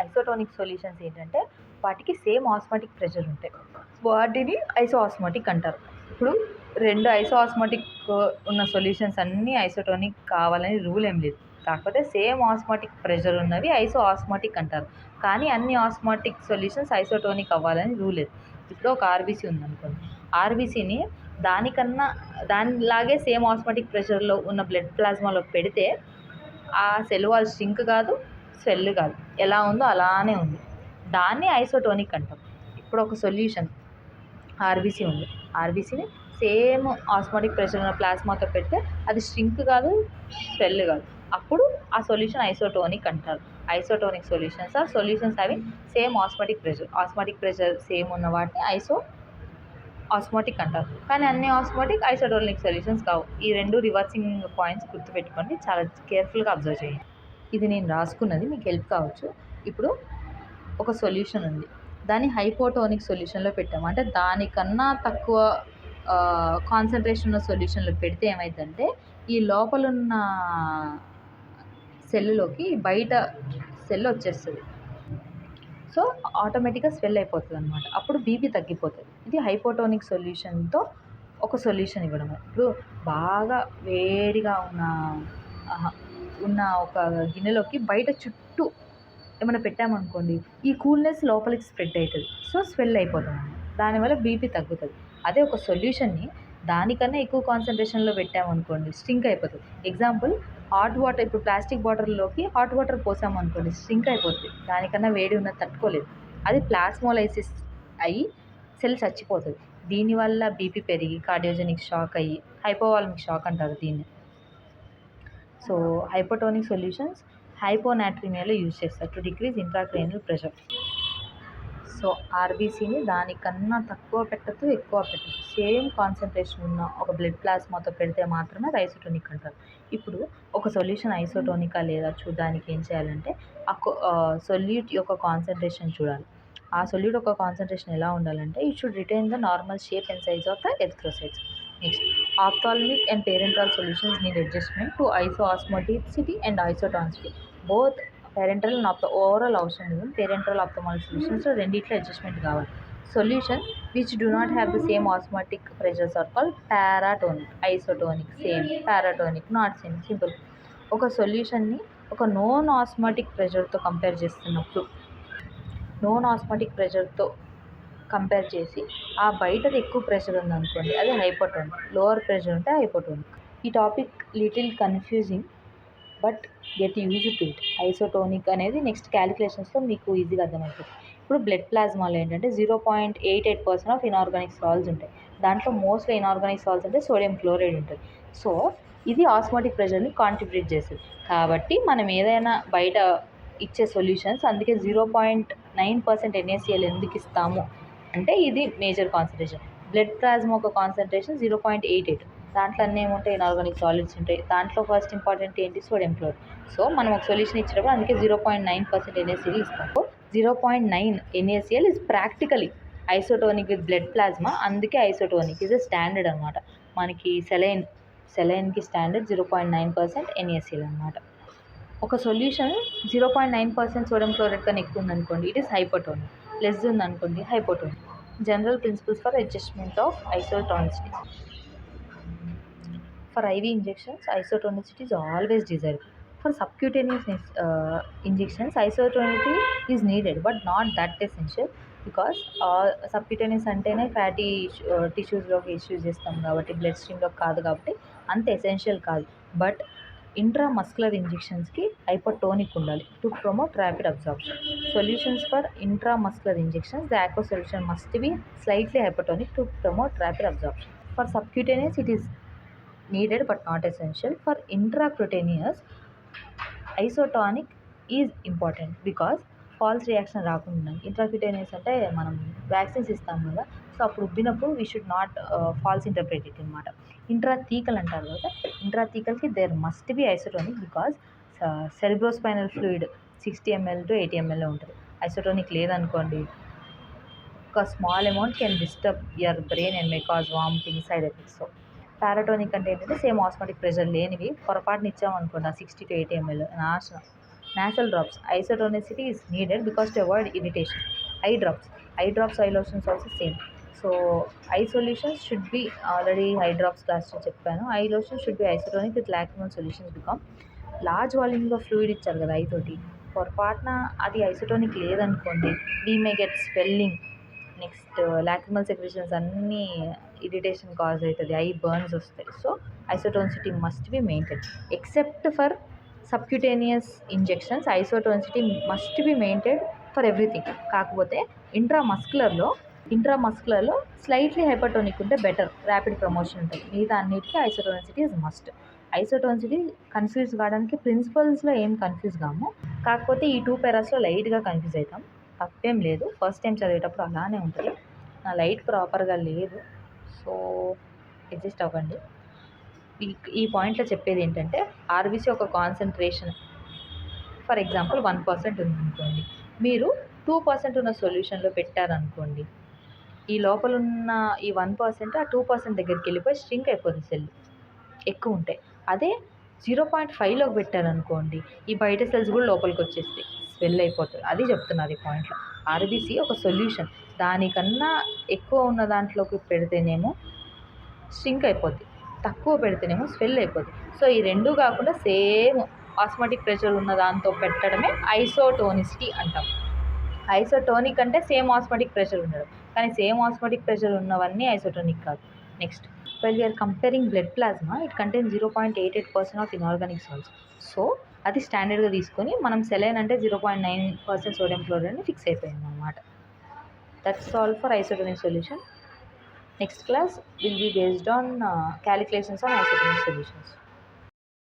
Isotonic solutions ఏంటంటే వాటికి same osmotic pressure ఉంటాయి, వాటిని ఐసోఆస్మాటిక్ అంటారు. ఇప్పుడు 2 ఐసోఆస్మాటిక్ ఉన్న సొల్యూషన్స్ అన్నీ ఐసోటోనిక్ కావాలని రూల్ ఏం లేదు. కాకపోతే సేమ్ ఆస్మాటిక్ ప్రెషర్ ఉన్నవి ఐసోఆస్మాటిక్ అంటారు. కానీ అన్ని ఆస్మాటిక్ సొల్యూషన్స్ ఐసోటోనిక్ అవ్వాలని రూల్ లేదు. ఇప్పుడు ఒక ఆర్బీసీ ఉందనుకోండి, ఆర్బీసీని దానిలాగే సేమ్ ఆస్మాటిక్ ప్రెషర్లో ఉన్న బ్లడ్ ప్లాస్మాలో పెడితే ఆ సెల్ వాల్ స్ట్రింక్ కాదు, స్వెల్ కాదు, ఎలా ఉందో అలానే ఉంది. దాన్ని ఐసోటోనిక్ అంటాం. ఇప్పుడు ఒక సొల్యూషన్ ఆర్బీసీ ఉంది, ఆర్బీసీని సేమ్ ఆస్మాటిక్ ప్రెషర్ ఉన్న ప్లాస్మాతో పెడితే అది స్ట్రింక్ కాదు, స్వెల్ కాదు, అప్పుడు ఆ సొల్యూషన్ ఐసోటోనిక్ అంటారు. Isotonic solutions are solutions having same osmotic pressure same ఉన్న వాటిని ఆస్మాటిక్ అంటారు. కానీ అన్ని ఆస్మాటిక్ ఐసోటోనిక్ సొల్యూషన్స్ కావు. ఈ 2 రివర్సింగ్ పాయింట్స్ గుర్తుపెట్టుకోండి, చాలా కేర్ఫుల్గా అబ్జర్వ్ చేయండి. ఇది నేను రాసుకున్నది, మీకు హెల్ప్ కావచ్చు. ఇప్పుడు ఒక సొల్యూషన్ ఉంది, దాన్ని హైపోటోనిక్ సొల్యూషన్లో పెట్టాము, అంటే దానికన్నా తక్కువ కాన్సన్ట్రేషన్ ఉన్న సొల్యూషన్లో పెడితే ఏమైందంటే ఈ లోపలున్న సెల్లులోకి బయట సెల్ వచ్చేస్తుంది. సో ఆటోమేటిక్గా స్వెల్ అయిపోతుంది అనమాట. అప్పుడు బీపీ తగ్గిపోతుంది. ఇది హైపోటోనిక్ సొల్యూషన్తో ఒక సొల్యూషన్ ఇవ్వడం. ఇప్పుడు బాగా వేడిగా ఉన్న ఒక గిన్నెలోకి బయట చుట్టూ ఏమైనా పెట్టామనుకోండి, ఈ కూల్నెస్ లోపలికి స్ప్రెడ్ అవుతుంది, సో స్వెల్ అయిపోతుంది, దానివల్ల బీపీ తగ్గుతుంది. అదే ఒక సొల్యూషన్ని దానికన్నా ఎక్కువ కాన్సన్ట్రేషన్లో పెట్టామనుకోండి స్ట్రింక్ అయిపోతుంది. ఎగ్జాంపుల్ హాట్ వాటర్, ఇప్పుడు ప్లాస్టిక్ బాటిల్లోకి హాట్ వాటర్ పోసామనుకోండి స్ట్రింక్ అయిపోతుంది, దానికన్నా వేడి ఉన్నది తట్టుకోలేదు, అది ప్లాస్మోలైసిస్ అయ్యి సెల్ చచ్చిపోతుంది. దీనివల్ల బీపీ పెరిగి కార్డియోజెనిక్ షాక్ అయ్యి హైపోవాల్మిక్ షాక్ అంటారు దీన్ని. సో హైపోటోనిక్ సొల్యూషన్స్ హైపోనాట్రిమియాలో యూజ్ చేస్తారు to decrease intracranial pressure. So ఆర్బీసీని దానికన్నా తక్కువ పెట్టద్దు, ఎక్కువ పెట్టద్దు, సేమ్ కాన్సన్ట్రేషన్ ఉన్న ఒక బ్లడ్ ప్లాస్మాతో పెడితే మాత్రమే అది ఐసోటోనిక్ అంటారు. ఇప్పుడు ఒక సొల్యూషన్ ఐసోటోనికా లేదా చూడడానికి ఏం చేయాలంటే సొల్యూట్ యొక్క కాన్సన్ట్రేషన్ చూడాలి. ఆ సొల్యూట్ యొక్క కాన్సన్ట్రేషన్ ఎలా ఉండాలంటే it should retain the normal shape and size of the erythrocytes. Next ophthalmic and parenteral solutions need adjustment to isoosmoticity and isotonicity. Both parenteral and overall అవసరం లేదు, పేరెంట్రల్ ఆప్థమాలజీ సొల్యూషన్స్లో రెండిట్లో adjustment కావాలి. Solution which do not have the same osmotic pressures are called paratonic. Isotonic same, paratonic not same. Simple. ఒక సొల్యూషన్ని ఒక non osmotic ప్రెషర్తో compare చేస్తున్నప్పుడు నాన్ ఆస్మాటిక్ ప్రెషర్తో కంపేర్ చేసి ఆ బయటది ఎక్కువ ప్రెషర్ ఉందనుకోండి అది హైపోటోనిక్, లోవర్ ప్రెషర్ ఉంటే హైపోటోనిక్. ఈ topic little confusing but get use to it. Isotonic అనేది నెక్స్ట్ క్యాలిక్యులేషన్స్లో మీకు ఈజీగా అర్థమవుతుంది. ఇప్పుడు బ్లడ్ ప్లాస్మాలో ఏంటంటే 0.88% ఆఫ్ ఇనార్గానిక్ సాల్ట్స్ ఉంటాయి. దాంట్లో మోస్ట్లీ ఇనార్గానిక్ సాల్ట్స్ అంటే సోడియం క్లోరైడ్ ఉంటుంది. సో ఇది ఆస్మాటిక్ ప్రెషర్ని కాంట్రిబ్యూట్ చేస్తుంది. కాబట్టి మనం ఏదైనా బయట ఇచ్చే సొల్యూషన్స్ అందుకే 0.9% NaCl ఎందుకు ఇస్తాము అంటే ఇది మేజర్ కాన్సన్ట్రేషన్. బ్లడ్ ప్లాస్మా ఒక కాన్సన్ట్రేషన్ 0.88, దాంట్లో అన్నీ ఏముంటాయి ఇనార్గానిక్ సాలిడ్స్ ఉంటాయి. దాంట్లో ఫస్ట్ ఇంపార్టెంట్ ఏంటి సోడియం క్లోరైడ్. సో మనం ఒక సొల్యూషన్ ఇచ్చినప్పుడు అందుకే 0.9% NaCl ఇస్తాము. 0.9 NaCl is practically isotonic with blood plasma, అందుకే ఐసోటోనిక్ ఇస్ ఎ స్టాండర్డ్ అనమాట. మనకి సెలైన్కి స్టాండర్డ్ 0.9% NaCl అనమాట. ఒక సొల్యూషన్ 0.9% సోడియం క్లోరైడ్ కన్నా ఎక్కువ ఉందనుకోండి ఇట్ ఈస్ హైపోటోనిక్, లెస్ ఉందనుకోండి hypotonic. General principles for adjustment of isotonicity. For IV injections, isotonicity is always desirable. For subcutaneous injections, isotonicity is needed but not that essential because subcutaneous అంటేనే fatty టిష్యూస్లోకి issues చేస్తాం కాబట్టి blood స్ట్రీమ్లోకి కాదు కాబట్టి అంత essential కాదు. But intramuscular ఇంజెక్షన్స్కి hypotonic ఉండాలి to promote rapid absorption. Solutions for intramuscular injections the aqueous solution must be slightly hypotonic to promote rapid absorption. For subcutaneous it is needed but not essential. For intracutaneous, isotonic is important because false reaction రాకుండా. Intracutaneous అంటే మనం vaccines ఇస్తాం కదా, so అప్పుడు ఉబ్బినప్పుడు we should not false interpret it అనమాట. Intrathecal అంటారు కదా, ఇంట్రాథీకల్కి there must be isotonic because cerebrospinal fluid 60 ml to 80 ml ఉంటుంది. ఐసోటోనిక్ లేదనుకోండి ఒక small amount can disturb your brain and may cause vomiting side effects. So paratonic అంటే ఏంటంటే same osmotic pressure లేనివి పొరపాటుని ఇచ్చామనుకోండి 60 to 80 ml నాశనం. nasal drops, isotonicity is needed because to avoid irritation. Eye drops, eye lotions also same. So eye solutions should be already eye drops class చెప్పాను. Eye lotion should be isotonic with lacrimal solutions become large వాల్యూమ్లో fluid ఇచ్చారు కదా eye తోటి, పొరపాటున అది isotonic లేదనుకోండి, we may get swelling, next lacrimal secretions అన్నీ irritation cause అవుతుంది, ఐ బర్న్స్ వస్తాయి. So isotonicity must be maintain. Except for subcutaneous injections isotonicity must be maintain for everything. కాకపోతే ఇంట్రామస్కులర్లో స్లైట్లీ హైపర్టోనిక్ ఉంటే బెటర్, ర్యాపిడ్ ప్రమోషన్ ఉంటుంది. మిగతా అన్నిటికీ isotonicity is must. Isotonicity confuse కావడానికి ప్రిన్సిపల్స్లో ఏం కన్ఫ్యూజ్ కాము, కాకపోతే ఈ 2 పారాస్లో లైట్గా కన్ఫ్యూజ్ అవుతాం. తప్పేం లేదు, ఫస్ట్ టైం చదివేటప్పుడు అలానే ఉంటుంది. నా లైట్ ప్రాపర్గా లేదు, సో అడ్జస్ట్ అవ్వండి. ఈ పాయింట్లో చెప్పేది ఏంటంటే ఆర్బీసీ ఒక కాన్సన్ట్రేషన్ ఫర్ ఎగ్జాంపుల్ 1% ఉందనుకోండి, మీరు 2% ఉన్న సొల్యూషన్లో పెట్టారనుకోండి, ఈ లోపల ఉన్న ఈ 1% ఆ 2% దగ్గరికి వెళ్ళిపోయి స్ట్రింక్ అయిపోతుంది, సెల్ ఎక్కువ ఉంటాయి. అదే 0.5లోకి పెట్టారనుకోండి, ఈ బయట సెల్స్ కూడా లోపలికి వచ్చేస్తాయి, స్వెల్ అయిపోతుంది. అది చెప్తున్నారు ఈ పాయింట్లో. ఆర్బీసీ ఒక సొల్యూషన్, దానికన్నా ఎక్కువ ఉన్న దాంట్లోకి పెడితేనేమో స్ట్రింక్ అయిపోద్ది, తక్కువ పెడితేనేమో స్వెల్ అయిపోద్ది. సో ఈ రెండు కాకుండా సేమ్ ఆస్మాటిక్ ప్రెషర్ ఉన్న దాంతో పెట్టడమే ఐసోటోనిసిటీ అంటాం. ఐసోటోనిక్ అంటే సేమ్ ఆస్మాటిక్ ప్రెషర్ ఉండడం, కానీ సేమ్ ఆస్మాటిక్ ప్రెషర్ ఉన్నవన్నీ ఐసోటోనిక్ కాదు. Next, while we are comparing blood plasma, it contains 0.88% of inorganic salts. So అది స్టాండర్డ్గా తీసుకొని మనం సెలైన్ అంటే 0.9% సోడియం క్లోరైడ్ అని ఫిక్స్ అయిపోయింది అన్నమాట. That's all for isotonic solution. Next class will be based on calculations on isotonic solutions.